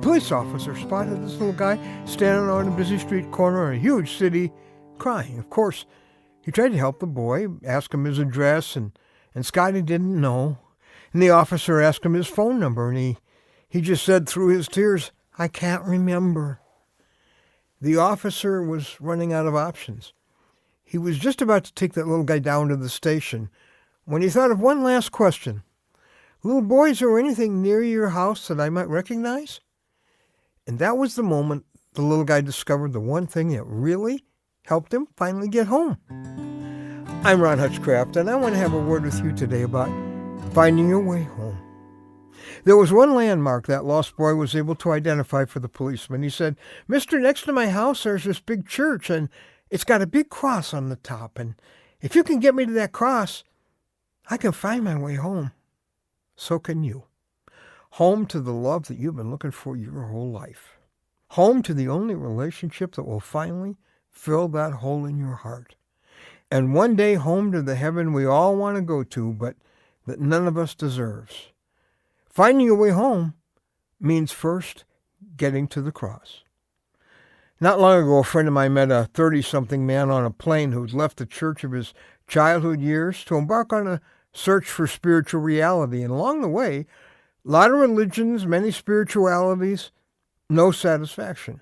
police officer spotted this little guy standing on a busy street corner in a huge city crying. Of course, he tried to help the boy, asked him his address, and Scotty didn't know. And the officer asked him his phone number, and he just said through his tears, "I can't remember." The officer was running out of options. He was just about to take that little guy down to the station when he thought of one last question. "Little boy, is there anything near your house that I might recognize?" And that was the moment the little guy discovered the one thing that really helped him finally get home. I'm Ron Hutchcraft, and I want to have a word with you today about finding your way home. There was one landmark that lost boy was able to identify for the policeman. He said, "Mister, next to my house there's this big church, and it's got a big cross on the top, and if you can get me to that cross, I can find my way home." So can you. Home to the love that you've been looking for your whole life. Home to the only relationship that will finally fill that hole in your heart. And one day home to the heaven we all want to go to, but that none of us deserves. Finding your way home means first getting to the cross. Not long ago, a friend of mine met a 30-something man on a plane who'd left the church of his childhood years to embark on a search for spiritual reality. And along the way, a lot of religions, many spiritualities, no satisfaction.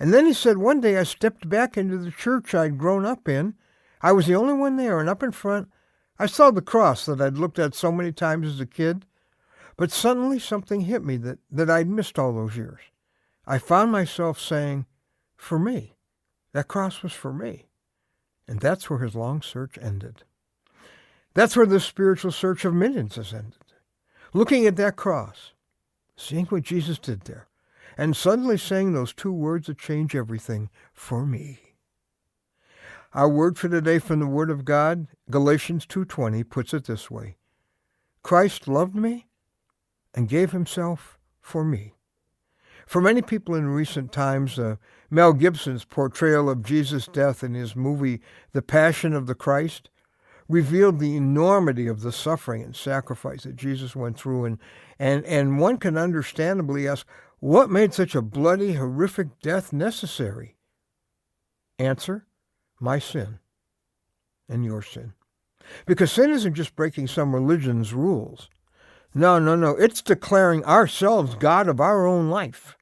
And then he said, "One day I stepped back into the church I'd grown up in. I was the only one there, and up in front, I saw the cross that I'd looked at so many times as a kid. But suddenly something hit me that I'd missed all those years. I found myself saying, 'For me.' That cross was for me." And that's where his long search ended. That's where the spiritual search of millions has ended. Looking at that cross, seeing what Jesus did there, and suddenly saying those two words that change everything, "For me." Our word for today from the Word of God, Galatians 2:20, puts it this way: "Christ loved me and gave himself for me." For many people in recent times, Mel Gibson's portrayal of Jesus' death in his movie The Passion of the Christ revealed the enormity of the suffering and sacrifice that Jesus went through. And one can understandably ask, what made such a bloody, horrific death necessary? Answer: my sin and your sin. Because sin isn't just breaking some religion's rules. No. It's declaring ourselves God of our own life.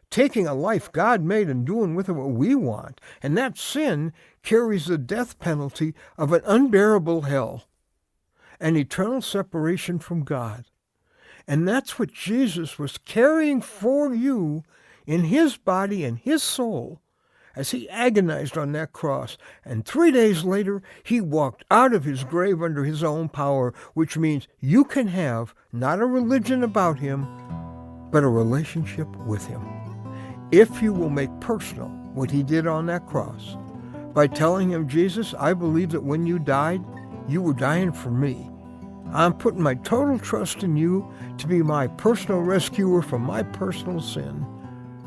Taking a life God made and doing with it what we want. And that sin carries the death penalty of an unbearable hell, an eternal separation from God. And that's what Jesus was carrying for you in his body and his soul as he agonized on that cross. And 3 days later, he walked out of his grave under his own power, which means you can have not a religion about him, but a relationship with him. If you will make personal what he did on that cross by telling him, "Jesus, I believe that when you died, you were dying for me. I'm putting my total trust in you to be my personal rescuer from my personal sin.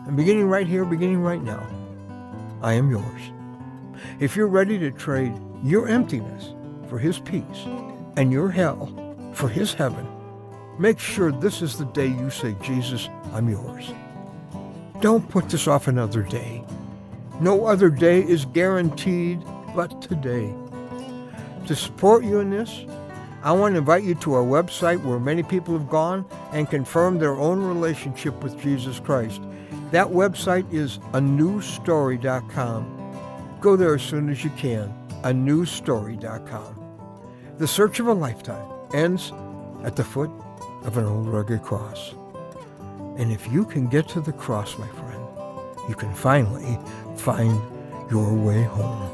And beginning right here, beginning right now, I am yours." If you're ready to trade your emptiness for his peace and your hell for his heaven, make sure this is the day you say, "Jesus, I'm yours." Don't put this off another day. No other day is guaranteed but today. To support you in this, I want to invite you to our website where many people have gone and confirmed their own relationship with Jesus Christ. That website is anewstory.com. Go there as soon as you can, anewstory.com. The search of a lifetime ends at the foot of an old rugged cross. And if you can get to the cross, my friend, you can finally find your way home.